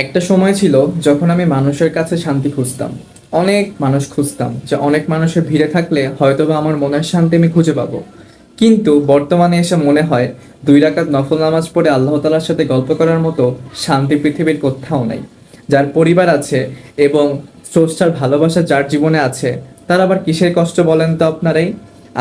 একটা সময় ছিল যখন আমি মানুষের কাছে শান্তি খুঁজতাম। অনেক মানুষ খুঁজতাম যে অনেক মানুষের ভিড়ে থাকলে হয়তোবা আমার মনের শান্তি আমি খুঁজে পাবো। কিন্তু বর্তমানে এসে মনে হয় 2 রাকাত নফল নামাজ পড়ে আল্লাহ তাআলার সাথে গল্প করার মতো শান্তি পৃথিবীর কোথাও নাই। যার পরিবার আছে এবং স্রষ্টার ভালোবাসা যার জীবনে আছে, তার আবার কিসের কষ্ট বলেন তো আপনারাই।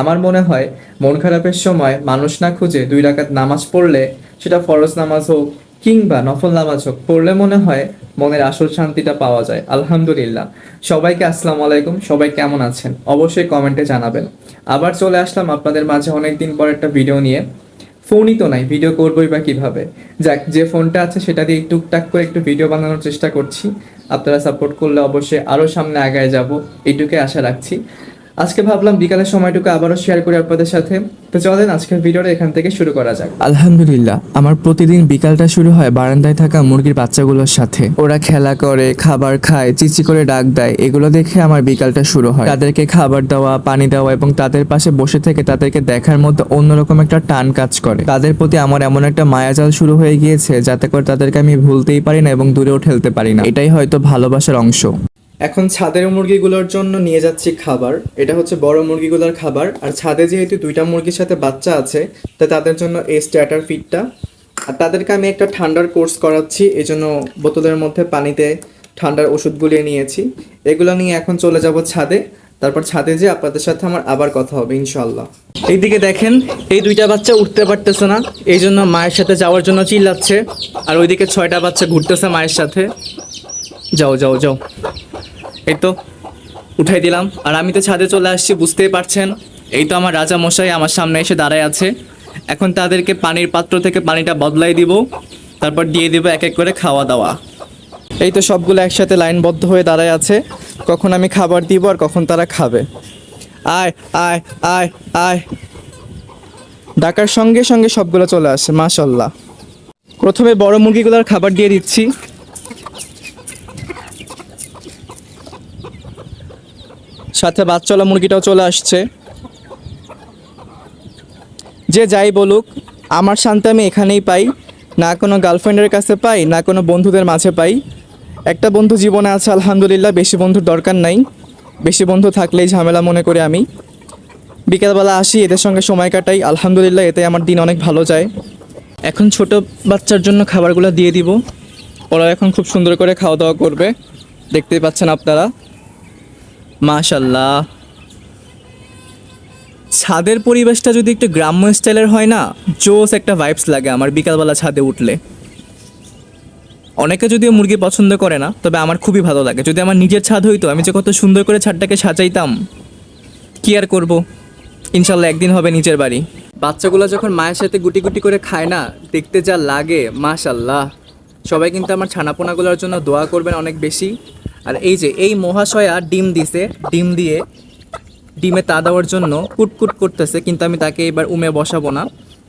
আমার মনে হয় মন খারাপের সময় মানুষ না খুঁজে 2 রাকাত নামাজ পড়লে, সেটা ফরজ নামাজ হোক কিংবা নফল নামাজ হোক, পড়লে মনে হয় মনের আসল শান্তিটা পাওয়া যায়। আলহামদুলিল্লাহ। সবাইকে আসসালামু আলাইকুম। সবাই কেমন আছেন অবশ্যই কমেন্টে জানাবেন। আবার চলে আসলাম আপনাদের মাঝে অনেকদিন পর একটা ভিডিও নিয়ে। ফোনই তো নাই, ভিডিও করবোই বা কিভাবে। যাক, যে ফোনটা আছে সেটা দিয়ে টুকটাক করে একটু ভিডিও বানানোর চেষ্টা করছি। আপনারা সাপোর্ট করলে অবশ্যই আরও সামনে আগায় যাব, এইটুকুই আশা রাখছি। আজকে ভাবলাম বিকালের সময়টুকু আবারও শেয়ার করি আপনাদের সাথে। তো চলেন আজকের ভিডিওটা এখান থেকে শুরু করা যাক। আলহামদুলিল্লাহ, আমার প্রতিদিন বিকালটা শুরু হয় বারান্দায় থাকা মুরগির বাচ্চাগুলোর সাথে। ওরা খেলা করে, খাবার খায়, চিচি করে ডাক দেয়। এগুলো দেখে আমার বিকালটা শুরু হয়। তাদেরকে খাবার দেওয়া, পানি দেওয়া এবং তাদের পাশে বসে থেকে তাদেরকে দেখার মধ্যে অন্যরকম একটা টান কাজ করে। তাদের প্রতি আমার এমন একটা মায়াজাল শুরু হয়ে গিয়েছে যাতে করে তাদেরকে আমি ভুলতেই পারি না এবং দূরেও ঠেলতে পারি না। এটাই হয়তো ভালোবাসার অংশ। এখন ছাদের মুরগিগুলোর জন্য নিয়ে যাচ্ছি খাবার। এটা হচ্ছে বড় মুরগিগুলোর খাবার। আর ছাদে যেহেতু 2টা মুরগির সাথে বাচ্চা আছে, তাই তাদের জন্য এই স্টার্টার ফিডটা। আর তাদেরকে আমি একটা ঠান্ডার কোর্স করাচ্ছি, এই জন্য বোতলের মধ্যে পানিতে ঠান্ডার ওষুধ গুলিয়ে নিয়েছি। এগুলো নিয়ে এখন চলে যাব ছাদে। তারপর ছাদে যেয়ে আপনাদের সাথে আমার আবার কথা হবে ইনশাল্লাহ। এইদিকে দেখেন, এই 2টা বাচ্চা উঠতে পারতেছে না, এই জন্য মায়ের সাথে যাওয়ার জন্য চিল্লাচ্ছে। আর ওইদিকে 6টা বাচ্চা ঘুরতেছে মায়ের সাথে। যাও যাও যাও, এই তো উঠাই দিলাম। আর আমি তো ছাদে চলে আসছি, বুঝতেই পারছেন। এই তো আমার রাজা মশাই আমার সামনে এসে দাঁড়ায় আছে। এখন তাদেরকে পানির পাত্র থেকে পানিটা বদলাই দিব, তারপর দিয়ে দিব এক এক করে খাওয়া দাওয়া। এই তো সবগুলো একসাথে লাইনবদ্ধ হয়ে দাঁড়ায় আছে, কখন আমি খাবার দিব আর কখন তারা খাবে। আয় আয় আয় আয়, ডাকার সঙ্গে সঙ্গে সবগুলো চলে আসে, মাশাল্লাহ। প্রথমে বড় মুরগিগুলোর খাবার দিয়ে দিচ্ছি। সাথে বাচ্চাওয়ালা মুরগিটাও চলে আসছে। যে যাই বলুক, আমার শান্তি আমি এখানেই পাই। না কোনো গার্লফ্রেন্ডের কাছে পাই, না কোনো বন্ধুদের মাঝে পাই। একটা বন্ধু জীবনে আছে আলহামদুলিল্লাহ, বেশি বন্ধুর দরকার নাই। বেশি বন্ধু থাকলেই ঝামেলা মনে করি আমি। বিকেলবেলা আসি, এদের সঙ্গে সময় কাটাই, আলহামদুলিল্লাহ এতে আমার দিন অনেক ভালো যায়। এখন ছোট বাচ্চার জন্য খাবারগুলো দিয়ে দিব। ওরা এখন খুব সুন্দর করে খাওয়া দাওয়া করবে, দেখতেই পাচ্ছেন আপনারা। মাশাল্লাহ। ছাদের পরিবেশটা যদি একটু গ্রাম্য স্টাইলের হয় না, জোস একটা ভাইবস লাগে আমার বিকালবেলা ছাদে উঠলে। অনেকে যদিও মুরগি পছন্দ করে না, তবে আমার খুবই ভালো লাগে। যদি আমার নিজের ছাদ হইতো, আমি যে কত সুন্দর করে ছাদটাকে সাজাইতাম। কি আর করব, ইনশাল্লাহ একদিন হবে নিজের বাড়ি। বাচ্চাগুলো যখন মায়ের সাথে গুটি গুটি করে খায় না, দেখতে যা লাগে মাশাল্লাহ। সবাই কিন্তু আমার ছানাপোনাগুলোর জন্য দোয়া করবেন অনেক বেশি। আর এই যে এই মহাশয়া ডিম দিছে, ডিম দিয়ে ডিমে তা দেওয়ার জন্য কুটকুট করতেছে, কিন্তু আমি তাকে এবার উমে বসাবো না,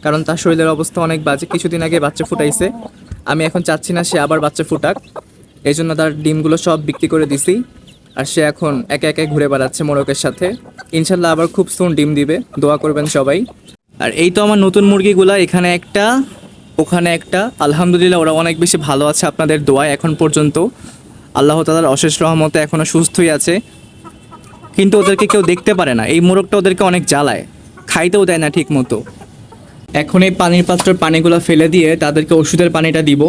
কারণ তার শরীরের অবস্থা অনেক বাজে। কিছুদিন আগে বাচ্চা ফুটাইছে, আমি এখন চাচ্ছি না সে আবার বাচ্চা ফুটাক। এই জন্য তার ডিমগুলো সব বিক্রি করে দিছি। আর সে এখন একে একে ঘুরে বেড়াচ্ছে মোরকের সাথে। ইনশাল্লাহ আবার খুব সুন ডিম দিবে, দোয়া করবেন সবাই। আর এই তো আমার নতুন মুরগিগুলা, এখানে একটা, ওখানে একটা। আলহামদুলিল্লাহ ওরা অনেক বেশি ভালো আছে আপনাদের দোয়ায় এখন পর্যন্ত। আল্লাহ তাআলার অশেষ রহমতে এখনও সুস্থই আছে। কিন্তু ওদেরকে কেউ দেখতে পারে না, এই মোরগটা ওদেরকে অনেক জ্বালায়, খাইতেও দেয় না ঠিক মতো। এখন এই পানির পাত্রের পানিগুলো ফেলে দিয়ে তাদেরকে ওষুধের পানিটা দিব,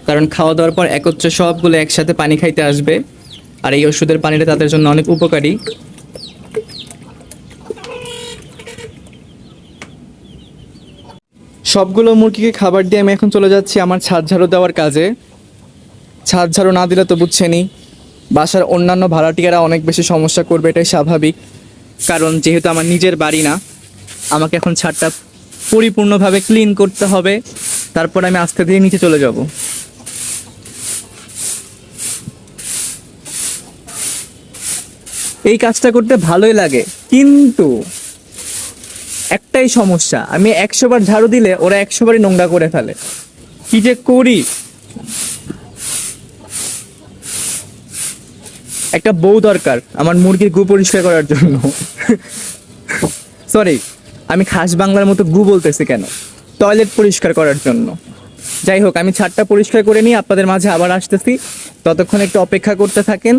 কারণ খাওয়া দাওয়ার পর একত্রে সবগুলো একসাথে পানি খাইতে আসবে। আর এই ওষুধের পানিটা তাদের জন্য অনেক উপকারী। সবগুলো মুরগিকে খাবার দিয়ে আমি এখন চলে যাচ্ছি আমার ছাদ ঝাড়ু দেওয়ার কাজে। ছাদ ঝাড়ু না দিলে তো বুঝছেনই, বাসার অন্যান্য ভাড়াটিয়ারা অনেক বেশি সমস্যা করবে, এটাই স্বাভাবিক। কারণ যেহেতু আমার নিজের বাড়ি না, আমাকে এখন ছাদটা পরিপূর্ণভাবে ক্লিন করতে হবে। তারপর আমি আস্তে ধীরে নিচে চলে যাব। এই কাজটা করতে ভালোই লাগে, কিন্তু একটাই সমস্যা, আমি 100 বার ঝাড়ু দিলে ওরা 100 বারই নোংরা করে ফেলে। কি যে করি। একটা বউ দরকার আমার মুরগির গু পরিষ্কার করার জন্য। সরি, আমি খাস বাংলার মতো গু বলতেছি কেন, টয়লেট পরিষ্কার করার জন্য। যাই হোক, আমি ছাদটা পরিষ্কার করে নিয়ে আপনাদের মাঝে আবার আসতেছি, ততক্ষণ একটু অপেক্ষা করতে থাকেন।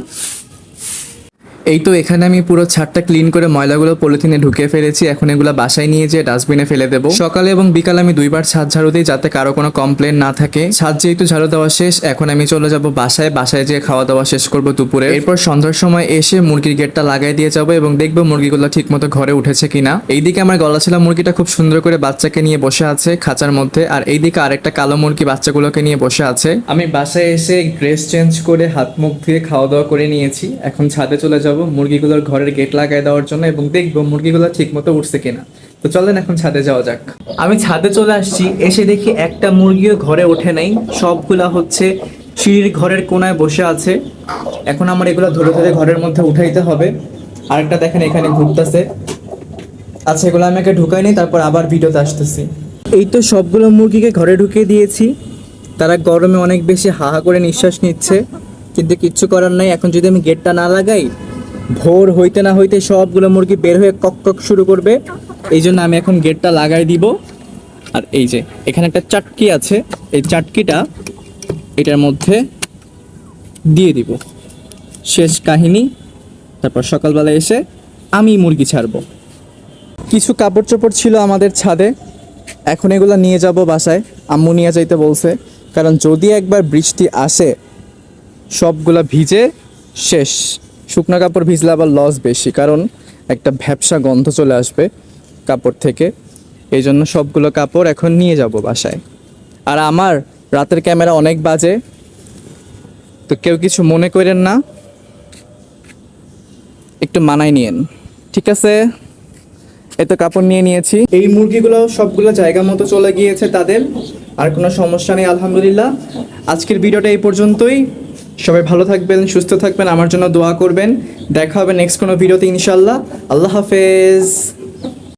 এই তো এখানে আমি পুরো ছাদটা ক্লিন করে ময়লাগুলো পলিথিনে ঢুকিয়ে ফেলেছি। এখন এগুলো বাসায় নিয়ে যেয়ে ডাস্টবিনে ফেলে দেবো। সকালে এবং বিকালে আমি 2বার ছাদ ঝাড়ু দিই, যাতে কারো কোনো কমপ্লেন না থাকে। ছাদ যেহেতু ঝাড়ু দেওয়া শেষ, এখন আমি চলে যাব বাসায় যেয়ে খাওয়া দাওয়া শেষ করব দুপুরে। এরপর সন্ধ্যার সময় এসে মুরগির গেটটা লাগাই দিয়ে যাবো এবং দেখবো মুরগিগুলো ঠিক মতো ঘরে উঠেছে কিনা। এইদিকে আমার গলাছিলা মুরগিটা খুব সুন্দর করে বাচ্চাকে নিয়ে বসে আছে খাঁচার মধ্যে, আর এইদিকে আরেকটা কালো মুরগি বাচ্চাগুলোকে নিয়ে বসে আছে। আমি বাসায় এসে ড্রেস চেঞ্জ করে হাত মুখ ধুয়ে খাওয়া দাওয়া করে নিয়েছি। এখন ছাদে চলে যাব মুরগিগুলোর ঘরের গেট লাগাই দেওয়ার জন্য এবং দেখবো মুরগিগুলো ঠিক মতো উঠছে কিনা। তো চলেন এখন ছাদে যাওয়া যাক। আমি ছাদে চলে আসছি, এসে দেখি একটা মুরগিও ঘরে ওঠে নাই, সবগুলা হচ্ছে সিঁড়ির ঘরের কোনায় বসে আছে। এখন আমার এগুলো ধরে ধরে ঘরের মধ্যে উঠাইতে হবে। আরেকটা দেখেন এখানে ঘুরতেছে। আচ্ছা, এগুলো আমি একে ঢুকাই নিই, তারপর আবার ভিডিওতে আসতেছি। এই তো সবগুলো মুরগিকে ঘরে ঢুকিয়ে দিয়েছি। তারা গরমে অনেক বেশি হাহা করে নিঃশ্বাস নিচ্ছে, কিন্তু কিচ্ছু করার নাই। এখন যদি আমি গেটটা না লাগাই, ভোর হইতে না হইতে সবগুলো মুরগি বের হয়ে কক কক শুরু করবে। এই জন্য আমি এখন গেটটা লাগাই দিব। আর এই যে এখানে একটা চাটকি আছে, এই চাটকিটা এটার মধ্যে দিয়ে দিব। শেষ কাহিনী। তারপর সকালবেলা এসে আমি মুরগি ছাড়বো। কিছু কাপড় চোপড় ছিল আমাদের ছাদে, এখন এগুলো নিয়ে যাব বাসায়। আম্মু নিয়ে যাইতে বলছে, কারণ যদি একবার বৃষ্টি আসে সবগুলা ভিজে শেষ। শুকনো কাপড় ভিজলে আবার লস বেশি, কারণ একটা ভ্যাপসা গন্ধ চলে আসবে কাপড় থেকে। এই জন্য সবগুলো কাপড় এখন নিয়ে যাব বাসায়। আর আমার রাতের ক্যামেরা অনেক বাজে, তো কেউ কিছু মনে করেন না, একটু মানায় নিয়েন, ঠিক আছে? এত কাপড় নিয়ে নিয়েছি। এই মুরগিগুলো সবগুলো জায়গা মতো চলে গিয়েছে তাদের, আর কোনো সমস্যা নেই আলহামদুলিল্লাহ। আজকের ভিডিওটা এই পর্যন্তই। সবাই ভালো থাকবেন, সুস্থ থাকবেন, আমার জন্য দোয়া করবেন। দেখা হবে নেক্সট কোনো ভিডিওতে ইনশাল্লাহ। আল্লাহ হাফেজ।